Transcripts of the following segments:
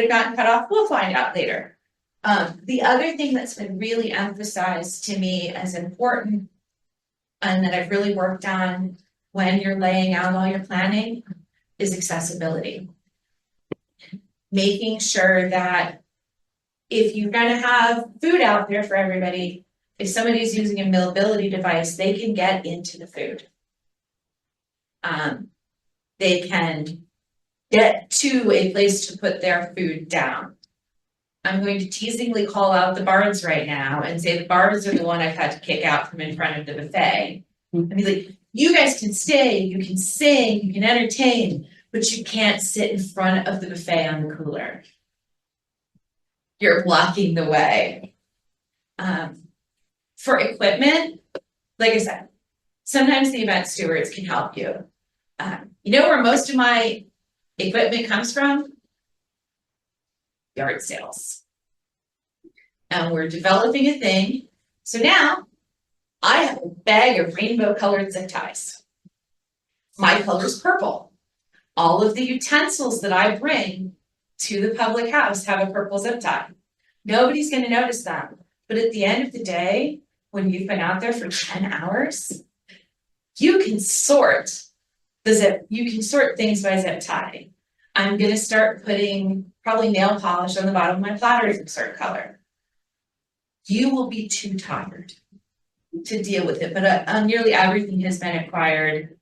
might have gotten cut off, we'll find out later. The other thing that's been really emphasized to me as important and that I've really worked on when you're laying out all your planning is accessibility. Making sure that if you're going to have food out there for everybody, if somebody's using a mobility device, they can get into the food. They can get to a place to put their food down. I'm going to teasingly call out the bards right now and say the bards are the one I've had to kick out from in front of the buffet. And be like, you guys can stay, you can sing, you can entertain, but you can't sit in front of the buffet on the cooler. You're blocking the way. For equipment, like I said, sometimes the event stewards can help you. You know where most of my equipment comes from? Yard sales. And we're developing a thing. So now I have a bag of rainbow colored zip ties. My color is purple. All of the utensils that I bring to the Publick House have a purple zip tie. Nobody's going to notice them. But at the end of the day, when you've been out there for 10 hours, you can sort things by zip tie. I'm going to start putting probably nail polish on the bottom of my platters of a certain color. You will be too tired to deal with it, but nearly everything has been acquired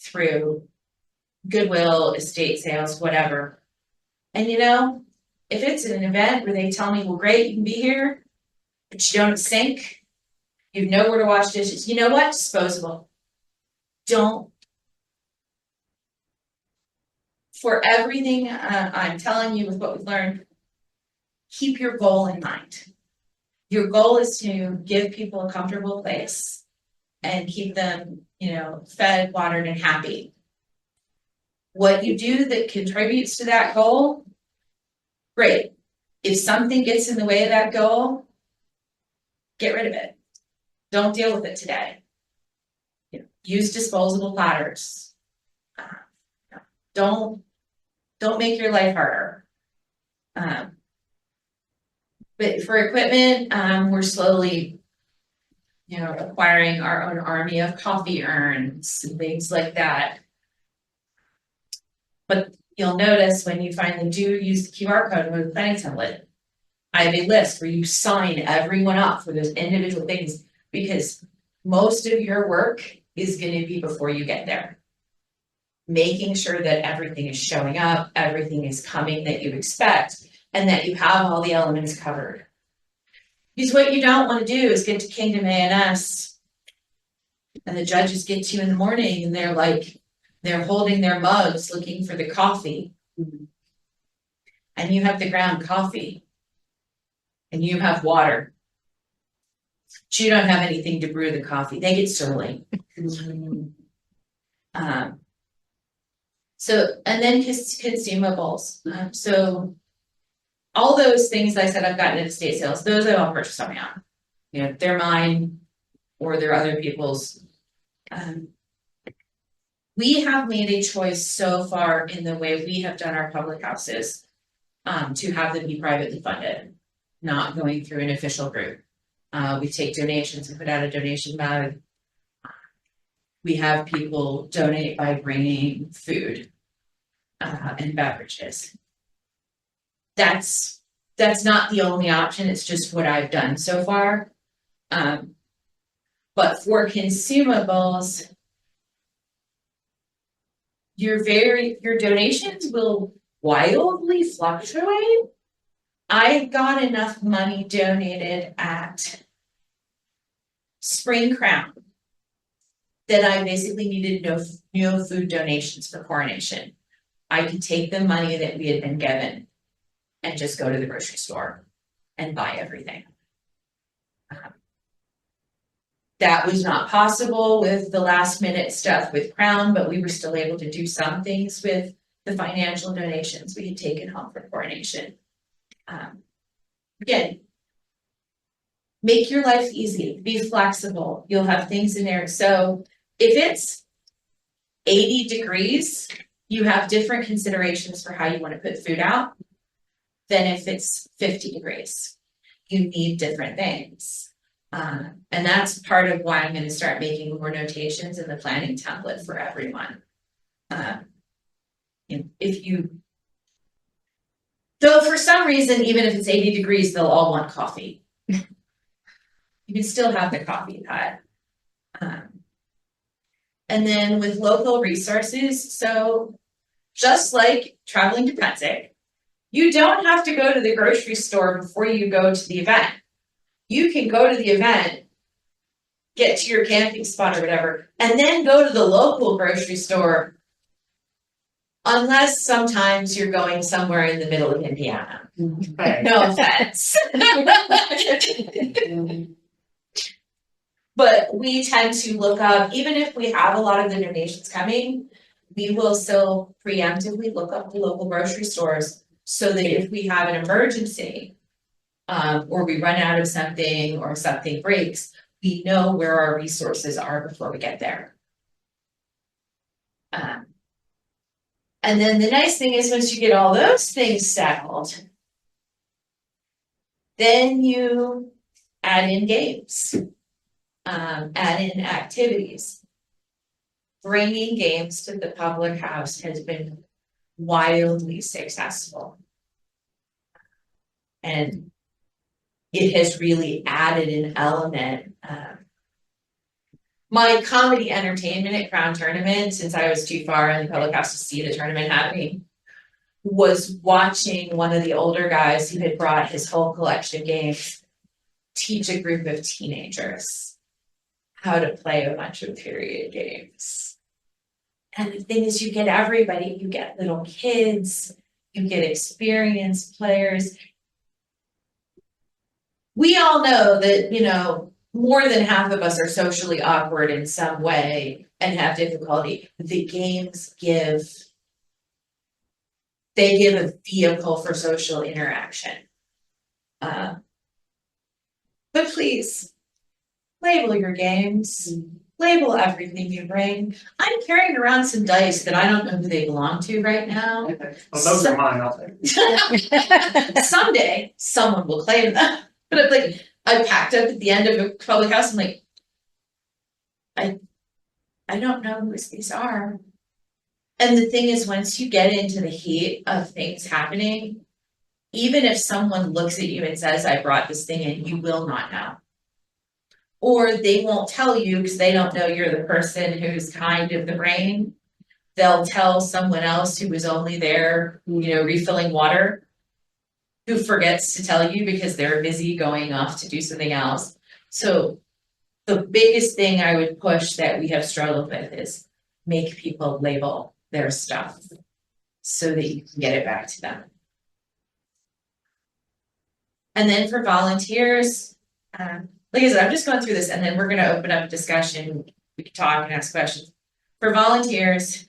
through Goodwill, estate sales, whatever. And you know, if it's an event where they tell me, well, great, you can be here, but you don't sink, you know where to wash dishes, you know what? Disposable. Don't. For everything I'm telling you with what we've learned, keep your goal in mind. Your goal is to give people a comfortable place and keep them, you know, fed, watered, and happy. What you do that contributes to that goal, great. If something gets in the way of that goal, get rid of it. Don't deal with it today. You know, use disposable platters. Don't make your life harder. But for equipment, we're slowly, you know, acquiring our own army of coffee urns and things like that. But you'll notice when you finally do use the QR code with the planning template, I have a list where you sign everyone up for those individual things because most of your work is going to be before you get there. Making sure that everything is showing up, everything is coming that you expect, and that you have all the elements covered. Because what you don't want to do is get to Kingdom A&S and the judges get to you in the morning and they're holding their mugs looking for the coffee. And you have the ground coffee. And you have water. But you don't have anything to brew the coffee. They get surly. So, and then consumables. So all those things I said I've gotten at estate sales, those I all purchased on my own. You know, they're mine or they're other people's. We have made a choice so far in the way we have done our public houses to have them be privately funded, not going through an official group. We take donations and put out a donation bag. We have people donate by bringing food and beverages. That's not the only option. It's just what I've done so far. But for consumables, your donations will wildly fluctuate. I got enough money donated at Spring Crown that I basically needed no food donations for coronation. I could take the money that we had been given and just go to the grocery store and buy everything. That was not possible with the last minute stuff with Crown, but we were still able to do some things with the financial donations we had taken home for coronation. Again, make your life easy, be flexible. You'll have things in there. So if it's 80 degrees, you have different considerations for how you want to put food out. than if it's 50 degrees. You need different things. And that's part of why I'm going to start making more notations in the planning template for everyone. Though for some reason, even if it's 80 degrees, they'll all want coffee. You can still have the coffee pot. And then with local resources, so just like traveling to Pensick, you don't have to go to the grocery store before you go to the event. You can go to the event, get to your camping spot or whatever, and then go to the local grocery store, unless sometimes you're going somewhere in the middle of Indiana. No offense. But we tend to look up, even if we have a lot of the donations coming, we will still preemptively look up the local grocery stores so that if we have an emergency, or we run out of something or something breaks, we know where our resources are before we get there. And then the nice thing is once you get all those things settled, then you add in games, add in activities. Bringing games to the Publick House has been wildly successful. And it has really added an element. My comedy entertainment at Crown Tournament, since I was too far in the Publick House to see the tournament happening, was watching one of the older guys who had brought his whole collection of games teach a group of teenagers how to play a bunch of period games. And the thing is, you get everybody, you get little kids, you get experienced players. We all know that, you know, more than half of us are socially awkward in some way and have difficulty. The games give a vehicle for social interaction. But please, label your games, label everything you bring. I'm carrying around some dice that I don't know who they belong to right now. Well, those are mine, I'll take. Someday, someone will claim them. But I'm like, I packed up at the end of a Publick House. I'm like, I don't know who these are. And the thing is, once you get into the heat of things happening, even if someone looks at you and says, I brought this thing in, you will not know. Or they won't tell you because they don't know you're the person who's kind of the brain. They'll tell someone else who was only there, you know, refilling water, who forgets to tell you because they're busy going off to do something else. So the biggest thing I would push that we have struggled with is make people label their stuff so that you can get it back to them. And then for volunteers, like I said, I'm just going through this and then we're going to open up a discussion. We can talk and ask questions. For volunteers,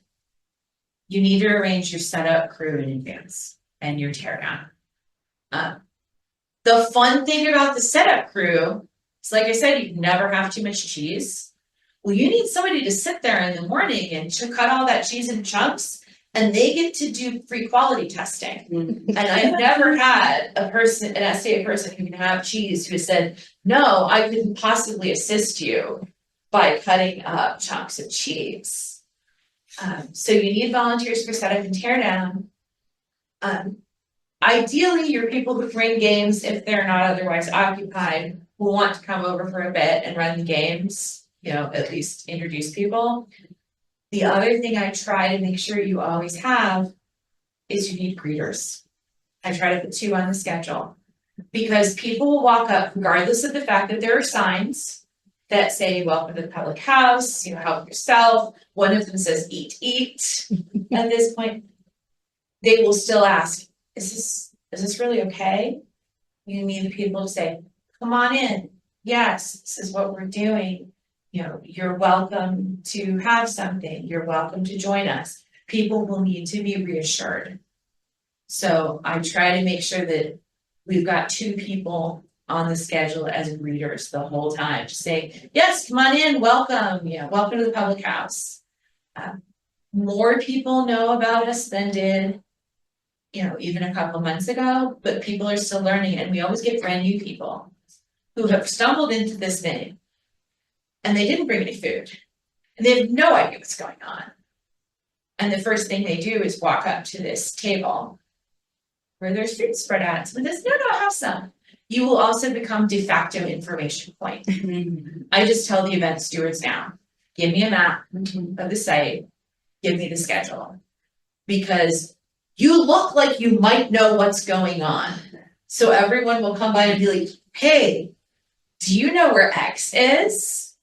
you need to arrange your setup crew in advance and your teardown. The fun thing about the setup crew is, like I said, you never have too much cheese. Well, you need somebody to sit there in the morning and to cut all that cheese in chunks, and they get to do free quality testing. And I've never had a person, an SDA person who can have cheese who said, no, I couldn't possibly assist you by cutting up chunks of cheese. So you need volunteers for setup and teardown. Ideally, your people who bring games, if they're not otherwise occupied, will want to come over for a bit and run the games, you know, at least introduce people. The other thing I try to make sure you always have is you need greeters. I try to put 2 on the schedule because people will walk up regardless of the fact that there are signs that say, welcome to the Publick House, you know, help yourself. One of them says, eat. At this point, they will still ask, is this really okay? You need the people to say, come on in. Yes, this is what we're doing. You know, you're welcome to have something. You're welcome to join us. People will need to be reassured. So I try to make sure that we've got 2 people on the schedule as greeters the whole time, just saying, yes, come on in, welcome, you know, welcome to the Publick House. More people know about us than did even a couple months ago, but people are still learning, and we always get brand new people who have stumbled into this thing and they didn't bring any food and they have no idea what's going on. And the first thing they do is walk up to this table where there's food spread out. Someone says, no, have some. You will also become de facto information point. I just tell the event stewards now, give me a map of the site, give me the schedule. Because you look like you might know what's going on. So everyone will come by and be like, hey, do you know where X is?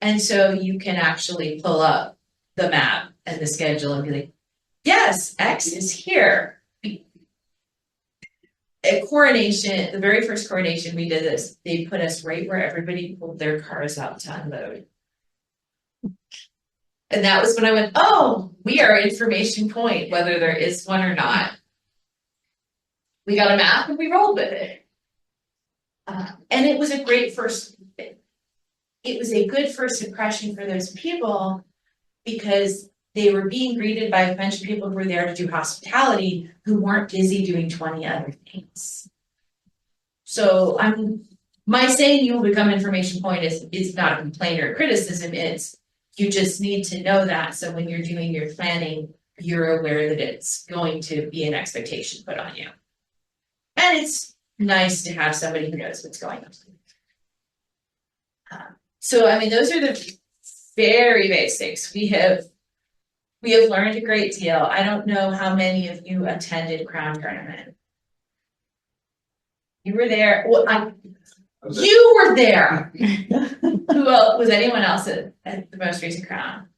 And so you can actually pull up the map and the schedule and be like, yes, X is here. At coronation, the very first coronation we did this, they put us right where everybody pulled their cars out to unload. And that was when I went, oh, we are information point, whether there is one or not. We got a map and we rolled with it. And it was a great it was a good first impression for those people because they were being greeted by a bunch of people who were there to do hospitality who weren't busy doing 20 other things. So my saying you will become information point is not a complaint or criticism, it's you just need to know that. So when you're doing your planning, you're aware that it's going to be an expectation put on you. And it's nice to have somebody who knows what's going on. So, those are the very basics. We have learned a great deal. I don't know how many of you attended Crown Tournament. You were there. Well, you were there. Who else? Was anyone else at the most recent Crown?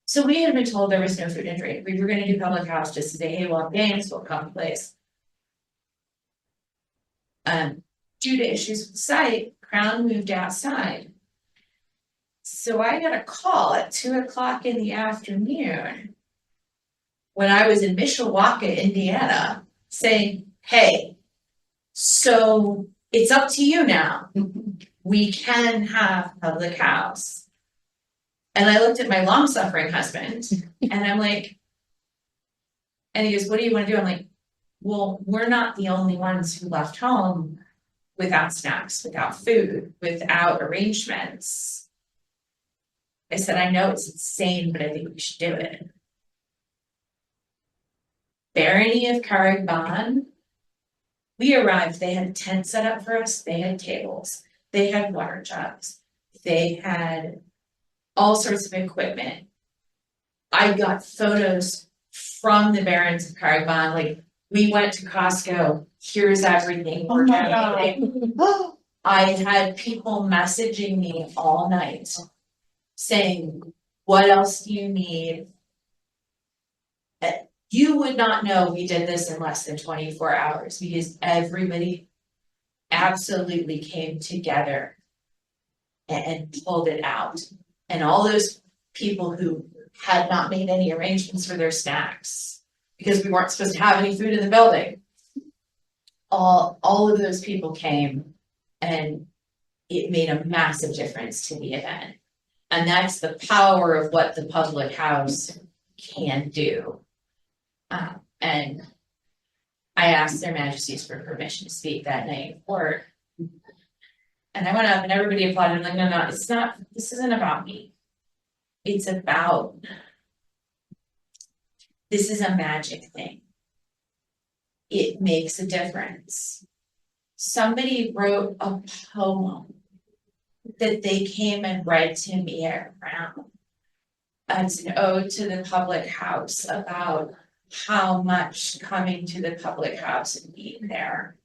So we had been told there was no food and drink. We were going to do Publick House just to say, hey, well, games will come to place. Due to issues with the site, Crown moved outside. So I got a call at 2:00 in the afternoon when I was in Mishawaka, Indiana, saying, hey, so it's up to you now. We can have Publick House. And I looked at my long-suffering husband and I'm like, and he goes, what do you want to do? I'm like, well, we're not the only ones who left home without snacks, without food, without arrangements. I said, I know it's insane, but I think we should do it. Barony of Carrigbon, we arrived, they had a tent set up for us, they had tables, they had water jugs, they had all sorts of equipment. I got photos from the Barons of Carrigbon, like we went to Costco, here's everything we're doing. I had people messaging me all night saying, what else do you need? You would not know we did this in less than 24 hours because everybody absolutely came together and pulled it out. And all those people who had not made any arrangements for their snacks because we weren't supposed to have any food in the building, all of those people came and it made a massive difference to the event. And that's the power of what the Publick House can do. And I asked their majesties for permission to speak that night in court. And I went up and everybody applauded. I'm like, no, it's not, this isn't about me. It's about, this is a magic thing. It makes a difference. Somebody wrote a poem that they came and read to me at Crown. It's an ode to the Publick House about how much coming to the Publick House and being there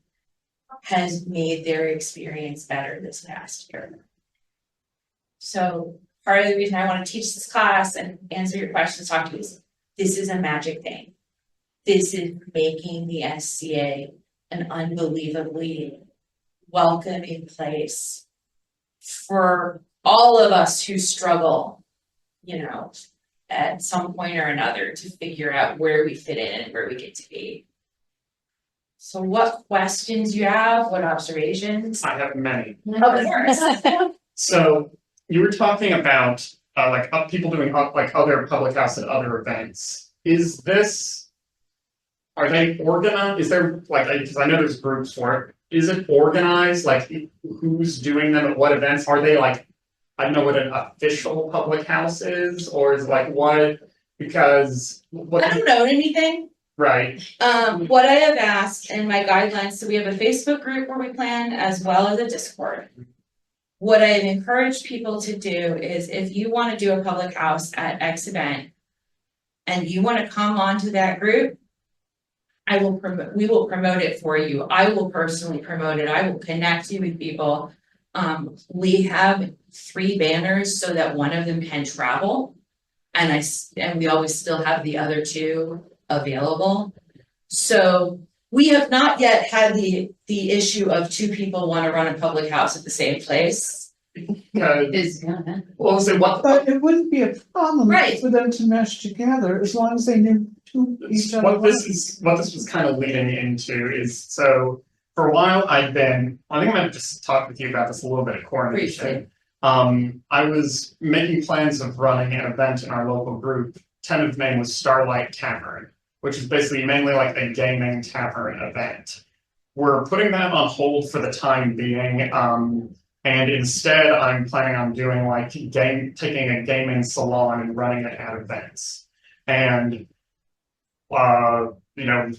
has made their experience better this past year. So part of the reason I want to teach this class and answer your questions, talk to you is this is a magic thing. This is making the SCA an unbelievably welcoming place for all of us who struggle, at some point or another to figure out where we fit in and where we get to be. So what questions you have? What observations? I have many. Of course. So you were talking about people doing other Publick House and other events. Is this are they organized? Is there like, because I know there's groups for it. Is it organized? Like who's doing them at what events? Are they like, I don't know what an official public house is, or is it like what? Because what? I don't know anything. Right. What I have asked in my guidelines, so we have a Facebook group where we plan as well as a Discord. What I have encouraged people to do is if you want to do a public house at X event and you want to come onto that group, we will promote it for you. I will personally promote it. I will connect you with people. We have 3 banners so that one of them can travel. And we always still have the other 2 available. So we have not yet had the issue of 2 people want to run a public house at the same place. Well, so what? But it wouldn't be a problem Right. for them to mesh together as long as they knew each other. What this was kind of leading into is, so for a while I think I'm gonna just talk with you about this a little bit at coronation. I was making plans of running an event in our local group. Tentative name was Starlight Tavern, which is basically mainly like a gaming tavern event. We're putting that on hold for the time being. And instead I'm planning on doing like taking a gaming salon and running it at events. And you know,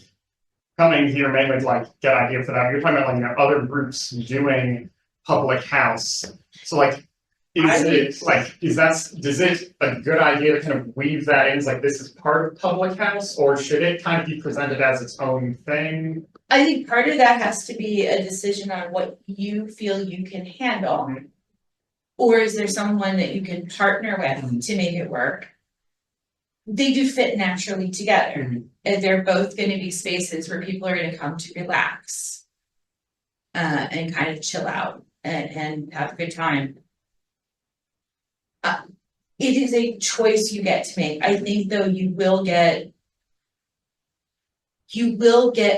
coming here mainly to like get idea for that. You're talking about like, you know, other groups doing public house. So like, is it a good idea to kind of weave that in? It's like this is part of public house, or should it kind of be presented as its own thing? I think part of that has to be a decision on what you feel you can handle. Or is there someone that you can partner with to make it work? They do fit naturally together. And they're both going to be spaces where people are going to come to relax and kind of chill out and have a good time. It is a choice you get to make. I think though you will get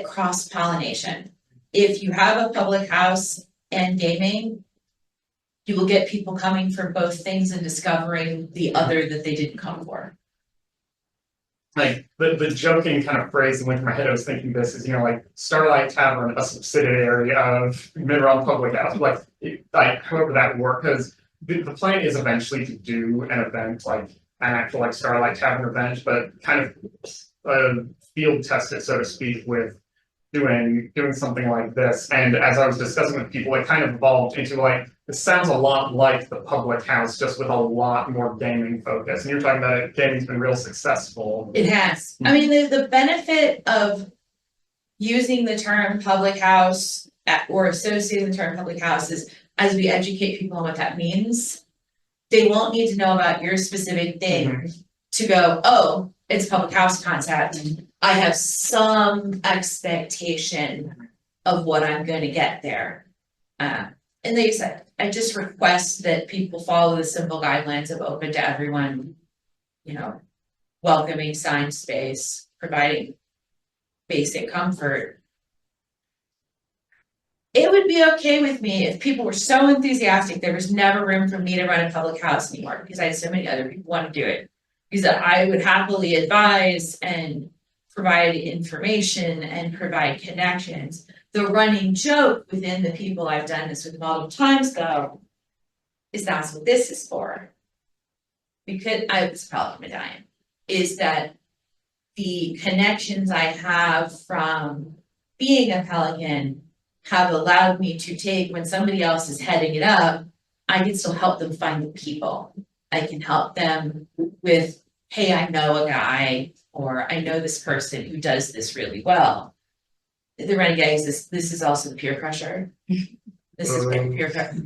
cross-pollination. If you have a public house and gaming, you will get people coming for both things and discovering the other that they didn't come for. Like the joking kind of phrase that went through my head, I was thinking this is, you know, like Starlight Tavern, a subsidiary of Midrealm Public House, like however that works, because the plan is eventually to do an event like an actual like Starlight Tavern event, but kind of field test it, so to speak, with doing something like this. And as I was discussing with people, it kind of evolved into like, it sounds a lot like the public house, just with a lot more gaming focus. And you're talking about gaming's been real successful. It has. I mean, the benefit of using the term public house or associating the term public house is as we educate people on what that means, they won't need to know about your specific thing to go, oh, it's public house concept. I have some expectation of what I'm going to get there. And they said, I just request that people follow the simple guidelines of open to everyone, you know, welcoming sign space, providing basic comfort. It would be okay with me if people were so enthusiastic, there was never room for me to run a public house anymore because I had so many other people want to do it. Because I would happily advise and provide information and provide connections. The running joke within the people I've done this with multiple times though, is that's what this is for. Because I was probably medallion, is that the connections I have from being a Pelican have allowed me to take when somebody else is heading it up, I can still help them find the people. I can help them with, hey, I know a guy, or I know this person who does this really well. The renegades, this is also peer pressure. This is peer pressure.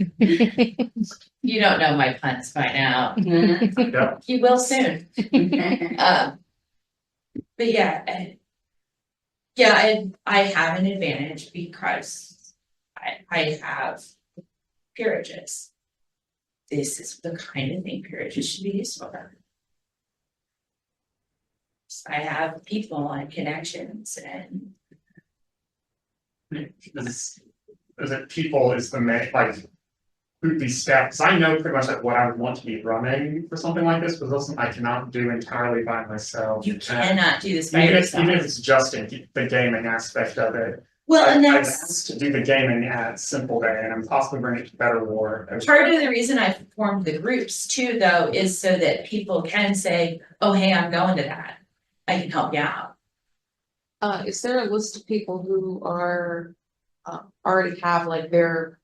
You don't know my puns by now. Yeah. You will soon. But yeah, I have an advantage because I have peerages. This is the kind of thing peerages should be used for. I have people and connections and Is it people is the main, like, who these staff, because I know pretty much like what I would want to be running for something like this, but also I cannot do entirely by myself. You cannot do this by Even yourself. if it's just the gaming aspect of it. Well, and I've that's asked to do the gaming at Simple Day and I'm possibly bring it to Better War. part of the reason I formed the groups too, though, is so that people can say, oh, hey, I'm going to that. I can help you out. Is there a list of people who are, already have like their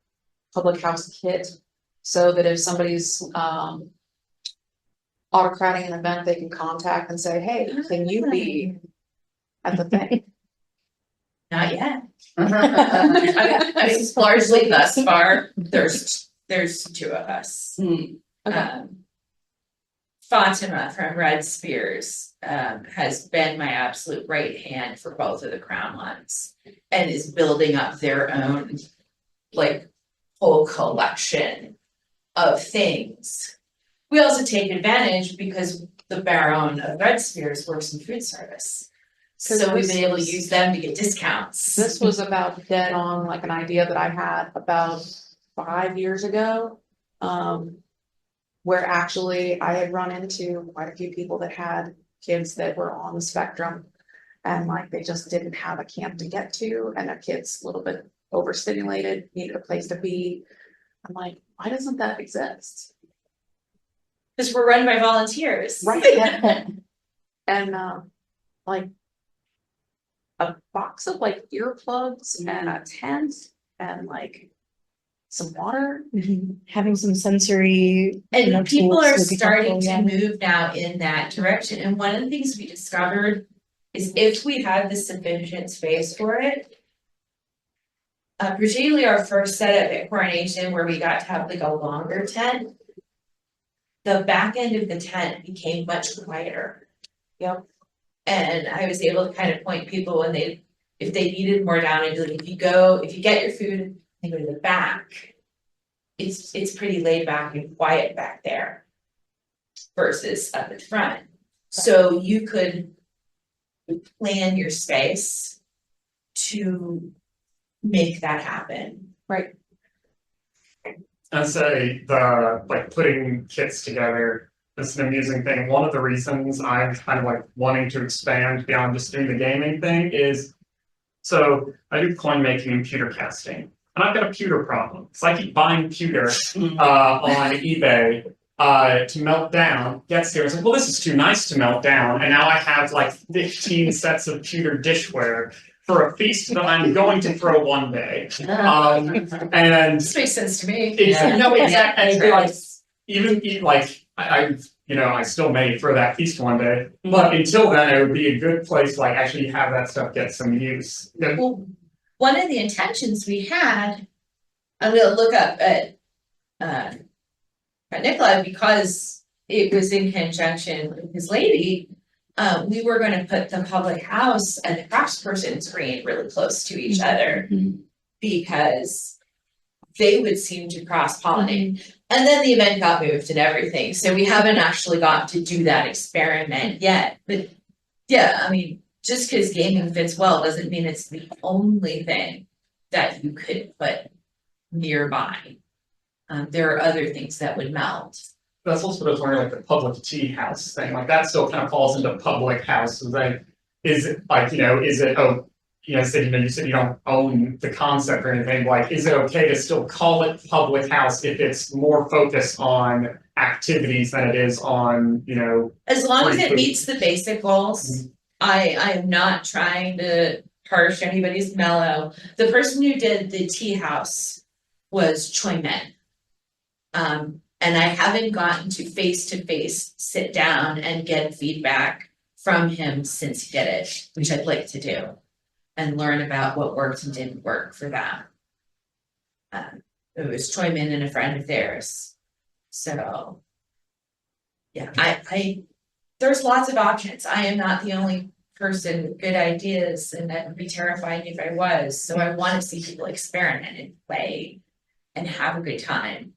Publick House kit? So that if somebody's, autocrating an event, they can contact and say, hey, can you be at the thing? Not yet. I mean, largely thus far, there's two of us. Okay. Fatima from Red Spears has been my absolute right hand for both of the crown ones and is building up their own like whole collection of things. We also take advantage because the Baron of Red Spears works in food service. So we've been able to use them to get discounts. This was about dead on, like an idea that I had about 5 years ago. Where actually I had run into quite a few people that had kids that were on the spectrum. And like they just didn't have a camp to get to, and their kids a little bit overstimulated, needed a place to be. I'm like, why doesn't that exist? Because we're run by volunteers. Right. And like a box of like earplugs and a tent and like some water. Having some sensory. And people tools are would be starting helpful, to move now in that direction, and one of the things we discovered is if we had the sufficient space for it. Particularly our first setup at Coronation where we got to have like a longer tent. The back end of the tent became much quieter. Yep. And I was able to kind of point people when if they needed more down, I'd be like, if you get your food and go to the back. It's pretty laid back and quiet back there. Versus up at front. So you could plan your space to make that happen. Right. I'd say the like putting kits together is an amusing thing. One of the reasons I'm kind of like wanting to expand beyond just doing the gaming thing is so I do coin making and pewter casting. And I've got a pewter problem. So I keep buying pewter on eBay to melt down, gets here, it's like, well, this is too nice to melt down. And now I have like 15 sets of pewter dishware for a feast that I'm going to throw one day. And This makes sense to me. exactly, no, exactly. And like, Yes. even like I still may throw that feast one day, but until then, it would be a good place to like actually have that stuff get some use. Well, one of the intentions we had, I'm gonna look up at Nicola because it was in conjunction with his lady. We were gonna put the Publick House and the craftsperson screen really close to each other because they would seem to cross pollinate. And then the event got moved and everything, so we haven't actually got to do that experiment yet, but yeah, I mean, just because gaming fits well doesn't mean it's the only thing that you could put nearby. There are other things that would melt. That's also what I was wondering, like the public tea house thing, like that still kind of falls into Publick House. Is it like, is it, you said you don't own the concept or anything, like, is it okay to still call it Publick House if it's more focused on activities than it is on, As long as Free it food. meets the basic goals, I am not trying to harsh anybody's mellow. The person who did the tea house was Choi Min. And I haven't gotten to face sit down and get feedback from him since he did it, which I'd like to do. And learn about what worked and didn't work for them. It was Choi Min and a friend of theirs. So. Yeah, I there's lots of options. I am not the only person with good ideas, and that would be terrifying if I was. So I want to see people experiment and play and have a good time.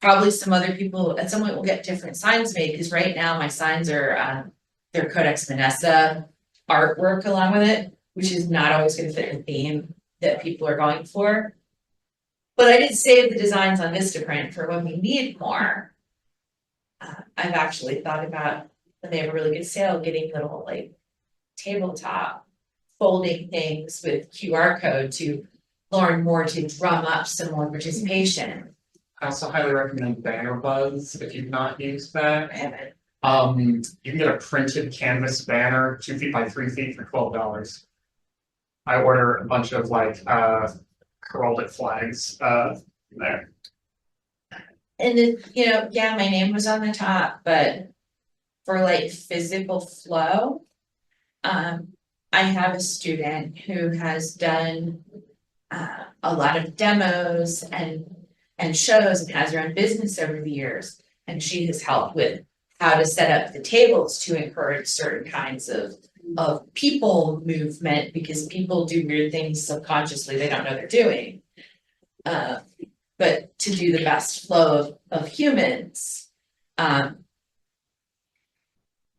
Probably some other people at some point will get different signs made, because right now my signs are they're Codex Vanessa artwork along with it, which is not always going to fit the theme that people are going for. But I did save the designs on Vistaprint for when we need more. I've actually thought about, when they have a really good sale, getting little like tabletop folding things with QR code to learn more, to drum up some more participation. I also highly recommend Banner Buzz if you've not used that. I haven't. You can get a printed canvas banner, 2 feet by 3 feet for $12. I order a bunch of like heraldic flags there. And then, you know, yeah, my name was on the top, but for like physical flow, I have a student who has done a lot of demos and shows and has her own business over the years. And she has helped with how to set up the tables to encourage certain kinds of people movement, because people do weird things subconsciously they don't know they're doing. But to do the best flow of humans, I'm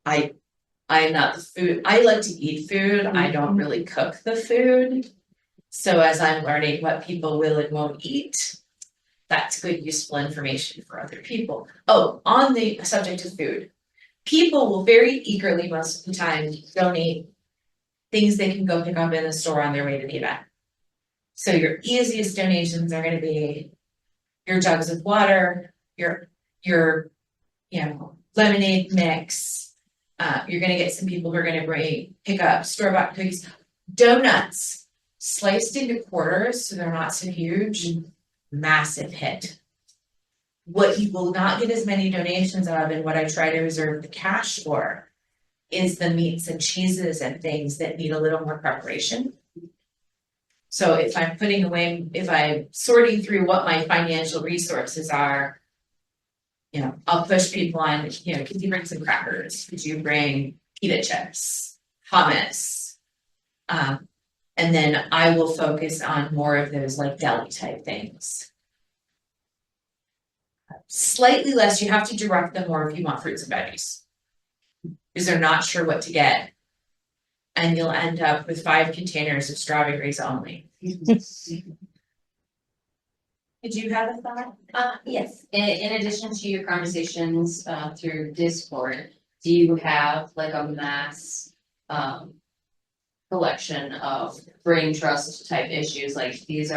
not the food, I like to eat food, I don't really cook the food. So as I'm learning what people will and won't eat, that's good useful information for other people. Oh, on the subject of food, people will very eagerly most of the time donate things they can go pick up in the store on their way to the event. So your easiest donations are going to be your jugs of water, your lemonade mix. You're going to get some people who are going to pick up store-bought cookies, donuts sliced into quarters so they're not so huge. Massive hit. What you will not get as many donations of, and what I try to reserve the cash for, is the meats and cheeses and things that need a little more preparation. So if I'm putting away, if I'm sorting through what my financial resources are, I'll push people on, could you bring some crackers? Could you bring pita chips, hummus? And then I will focus on more of those like deli type things. Slightly less, you have to direct them more if you want fruits and veggies, because they're not sure what to get. And you'll end up with 5 containers of strawberries only. Did you have a thought? Yes, in addition to your conversations through Discord, do you have like a mass collection of brain trust type issues? Like this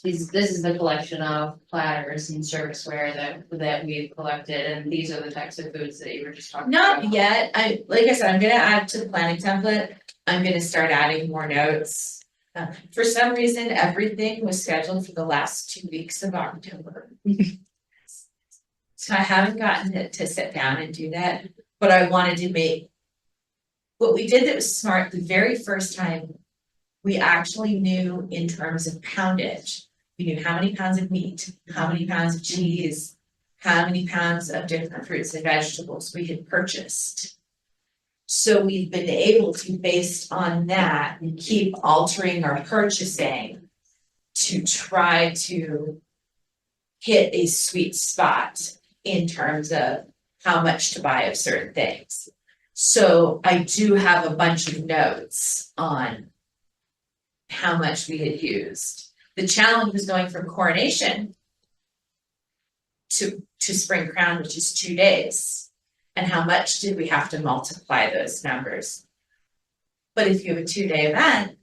is the collection of platters and serviceware that we've collected, and these are the types of foods that you were just talking about. Not yet. Like I said, I'm gonna add to the planning template. I'm gonna start adding more notes. For some reason, everything was scheduled for the last 2 weeks of October. So I haven't gotten to sit down and do that, but I wanted to make what we did that was smart. The very first time, we actually knew in terms of poundage. We knew how many pounds of meat, how many pounds of cheese, how many pounds of different fruits and vegetables we had purchased. So we've been able to, based on that, keep altering our purchasing to try to hit a sweet spot in terms of how much to buy of certain things. So I do have a bunch of notes on how much we had used. The challenge was going from coronation to spring crown, which is 2 days. And how much did we have to multiply those numbers? But if you have a 2-day event,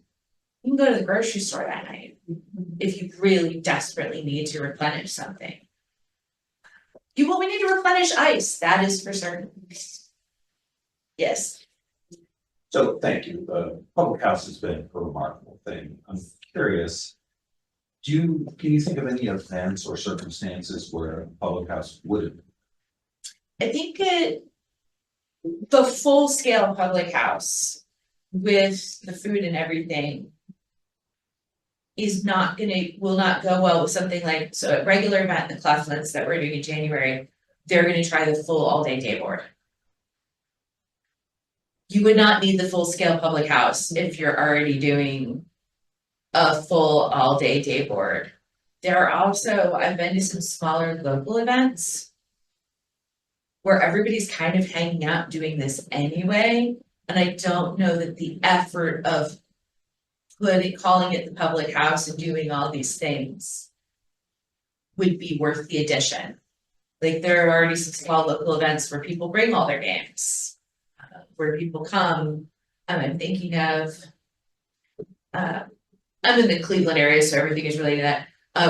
you can go to the grocery store that night if you really desperately need to replenish something. You will need to replenish ice, that is for certain. Yes. So thank you. Publick House has been a remarkable thing. I'm curious, can you think of any events or circumstances where Publick House would have? I think the full scale Publick House with the food and everything will not go well with something like, so a regular event in the Cleflands that we're doing in January, they're gonna try the full all-day day board. You would not need the full scale Publick House if you're already doing a full all-day day board. There are also, I've been to some smaller local events where everybody's kind of hanging out doing this anyway. And I don't know that the effort of calling it the Publick House and doing all these things would be worth the addition. Like there are already some small local events where people bring all their games, where people come. I'm thinking of, I'm in the Cleveland area, so everything is related to that.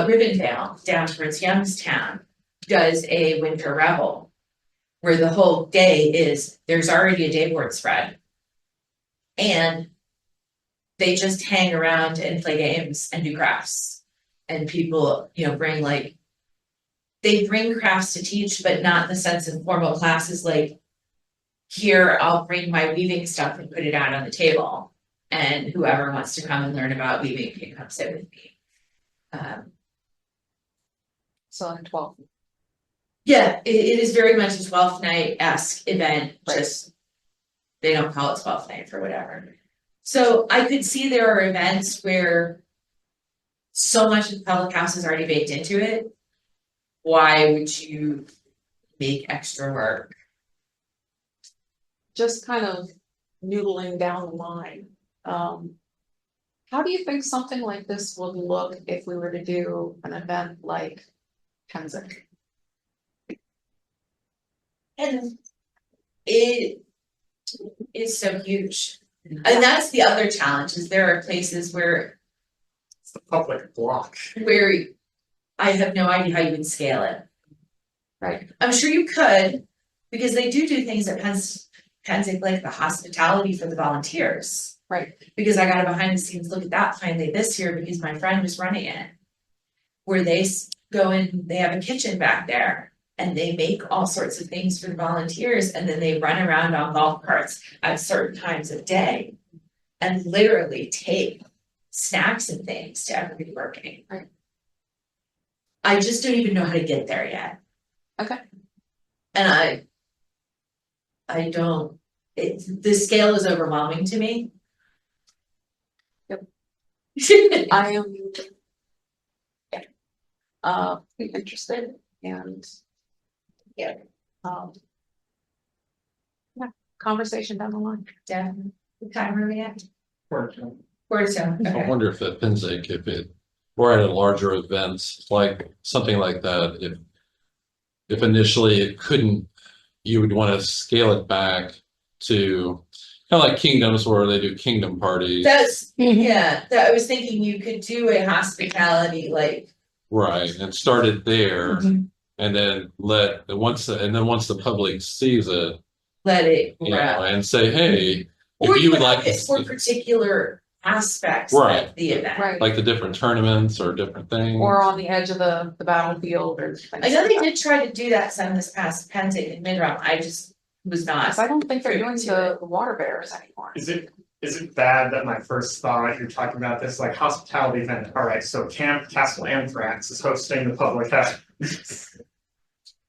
Rivendell, down towards Youngstown, does a winter revel, where the whole day is, there's already a day board spread. And they just hang around and play games and do crafts. And people, bring they bring crafts to teach, but not in the sense of formal classes, like here, I'll bring my weaving stuff and put it out on the table. And whoever wants to come and learn about weaving can come sit with me. So on 12th. Yeah, it is very much a 12th night-esque event, Right. just they don't call it 12th night for whatever. So I could see there are events where so much of the Publick House is already baked into it. Why would you make extra work? Just kind of noodling down the line. How do you think something like this would look if we were to do an event like Penzic? And it is so huge. And that's the other challenge, is there are places where It's the public block. I have no idea how you would scale it. Right. I'm sure you could, because they do things at Penzic, like the hospitality for the volunteers. Right. Because I got a behind the scenes look at that finally this year because my friend was running it. Where they go in, they have a kitchen back there and they make all sorts of things for the volunteers and then they run around on golf carts at certain times of day. And literally take snacks and things to everybody working. Right. I just don't even know how to get there yet. Okay. And I don't, the scale is overwhelming to me. Yep. I am interested and yeah. Conversation down the line. Yeah, what time are we at? Or- Quarter. I Okay. wonder if at Penzic, if it were at a larger event, like something like that, if initially it couldn't, you would want to scale it back to kind of like Kingdoms where they do kingdom parties. That's, yeah, I was thinking you could do a hospitality, like. Right, and start it there Mhm. and then once the public sees it, Let it you grow. know, and say, hey, Or if you would have like it for to, particular aspects Right. of the event. Right. like the different tournaments or different things. Or on the edge of the battlefield or things I know like they that. did try to do that some this past Penzic and Midrealm, I just was not. Because I don't think they're doing To the water bears anymore. Is it bad that my first thought, you're talking about this like hospitality event, alright, so Camp Castle Anthrax is hosting the Publick House.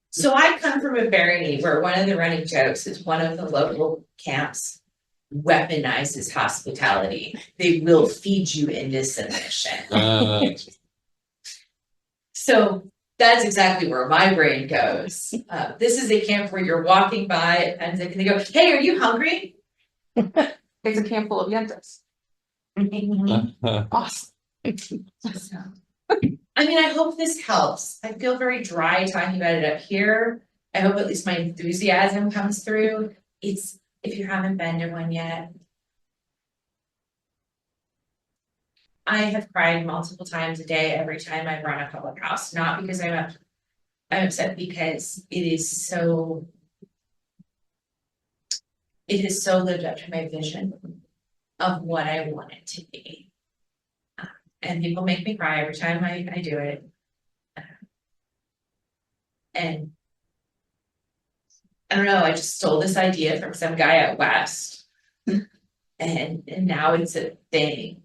So I come from a barony where one of the running jokes is one of the local camps weaponizes hospitality. They will feed you into submission. So that's exactly where my brain goes. This is a camp where you're walking by and they go, hey, are you hungry? It's a camp full of yentas. Awesome. I mean, I hope this helps. I feel very dry talking about it up here. I hope at least my enthusiasm comes through. It's, if you haven't been to one yet. I have cried multiple times a day every time I run a public house, not because I'm upset, because it has so lived up to my vision of what I want it to be. And people make me cry every time I do it. And I don't know, I just stole this idea from some guy out west. And now it's a thing.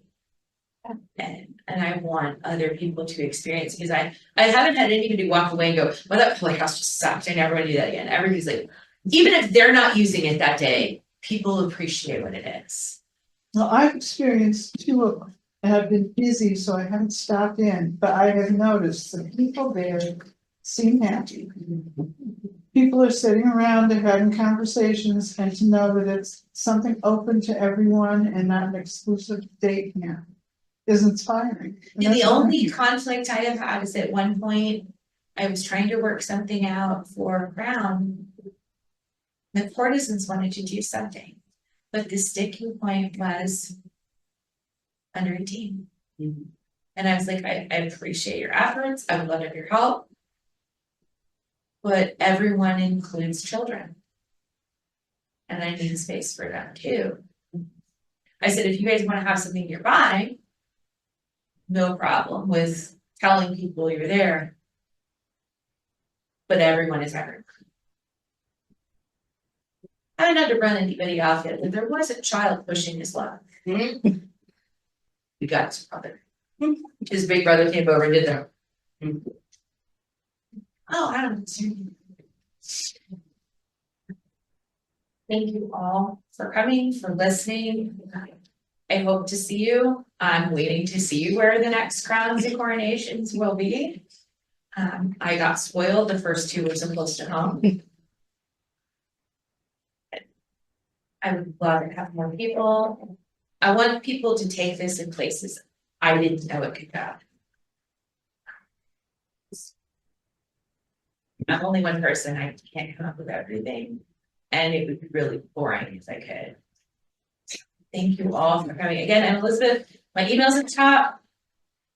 And I want other people to experience, because I haven't had anybody walk away and go, well, that public house just sucked, I never want to do that again. Everybody's like, even if they're not using it that day, people appreciate what it is. Well, I've experienced two of them. I have been busy, so I haven't stopped in, but I have noticed the people there seem happy. People are sitting around, they're having conversations, and to know that it's something open to everyone and not an exclusive Daycamp is inspiring. And And the that's all I only need. conflict I have had is at one point, I was trying to work something out for Brown. The courtesans wanted to do something, but the sticking point was under 18. And I was like, I appreciate your efforts, I would love your help. But everyone includes children. And I need space for them too. I said, if you guys wanna have something nearby, no problem with telling people you're there. But everyone is everyone. I haven't had to run anybody off yet, but there was a child pushing his luck. You got his brother. His big brother came over and did that. Oh, I don't know. Thank you all for coming, for listening. I hope to see you. I'm waiting to see where the next crowns and coronations will be. I got spoiled, the first two were so close to home. I would love to have more people. I want people to take this in places I didn't know it could go. I'm only one person, I can't come up with everything, and it would be really boring if I could. Thank you all for coming. Again, I'm Elizabeth, my email's at the top.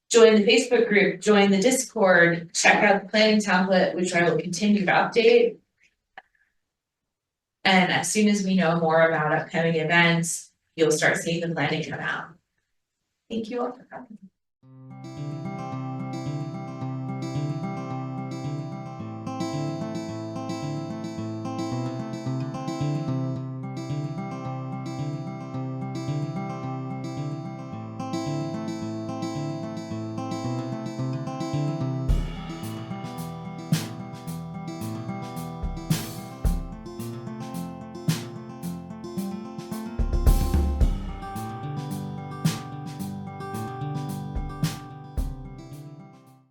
Join the Facebook group, join the Discord, check out the planning template, which I will continue to update. And as soon as we know more about upcoming events, you'll start seeing the planning come out. Thank you all for coming.